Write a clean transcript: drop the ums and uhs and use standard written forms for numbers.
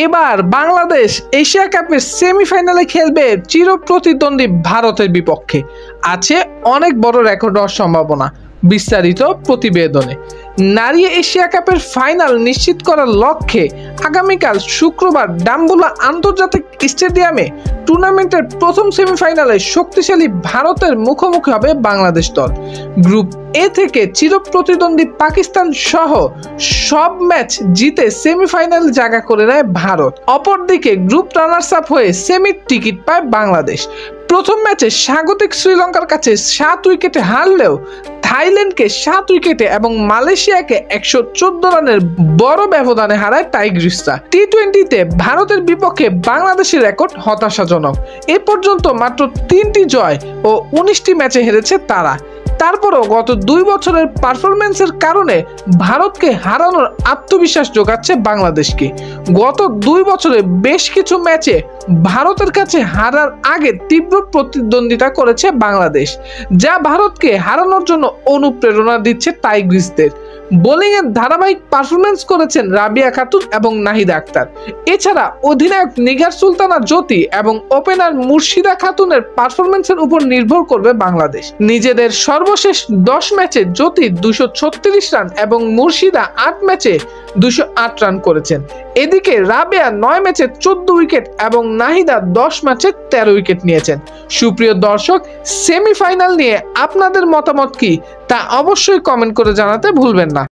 এবার বাংলাদেশ এশিয়া কাপের সেমিফাইনালে খেলবে চিরপ্রতিদ্বন্দ্বী ভারতের বিপক্ষে। আছে অনেক বড় রেকর্ড হওয়ার সম্ভাবনা। বিস্তারিত প্রতিবেদনে। নারী এশিয়া কাপের ফাইনাল নিশ্চিত করার লক্ষ্যে আগামীকাল শুক্রবার ডাম্বুলা আন্তর্জাতিক স্টেডিয়ামে টুর্নামেন্টের প্রথম সেমিফাইনালে শক্তিশালী ভারতের মুখোমুখি হবে বাংলাদেশ দল। গ্রুপ এ থেকে চিরপ্রতিদ্বন্দ্বী পাকিস্তান সহ সব ম্যাচ জিতে সেমিফাইনালে জায়গা করে নেয় ভারত। অপরদিকে গ্রুপ রানার্স আপ হয়ে সেমির টিকিট পায় বাংলাদেশ। প্রথম ম্যাচে স্বাগতিক শ্রীলঙ্কার কাছে 7 উইকেটে হারলেও থাইল্যান্ডকে 7 উইকেটে এবং মালয়েশিয়াকে 114 রানের বড় ব্যবধানে হারায় টাইগ্রিসরা। টি-20তে ভারতের বিপক্ষে বাংলাদেশের রেকর্ড হতাশাজনক। এ পর্যন্ত মাত্র 3টি জয় ও 19টি ম্যাচে হেরেছে তারা। তারপরও গত 2 বছরের পারফরম্যান্সের কারণে ভারতকে হারানোর আত্মবিশ্বাস যোগাচ্ছে বাংলাদেশকে। গত 2 বছরে বেশ কিছু ম্যাচে ভারতের কাছে হারার আগে তীব্র প্রতিদ্বন্দ্বিতা করেছে বাংলাদেশ, যা ভারতকে হারানোর জন্য অনুপ্রেরণা দিচ্ছে টাইগ্রিসদের। বোলিংয়ের ধারাবাহিক পারফরম্যান্স করেছেন রাবিয়া খাতুন এবং নাহিদ আক্তার। এছাড়া অধিনায়ক নিগার সুলতানা জ্যোতি এবং ওপেনার মুর্শিদা খাতুনের পারফরম্যান্সের উপর নির্ভর করবে বাংলাদেশ। নিজেদের সর্বশেষ 10 ম্যাচে জ্যোতি 236 রান এবং মুর্শিদা 8 ম্যাচে 208 রান করেছেন। এদিকে রাবিয়া 9 ম্যাচে 14 উইকেট এবং নাহিদা 10 ম্যাচে 13 উইকেট নিয়েছেন। সুপ্রিয় দর্শক, সেমিফাইনাল নিয়ে আপনাদের মতামত কি তা অবশ্যই কমেন্ট করে জানাতে ভুলবেন না।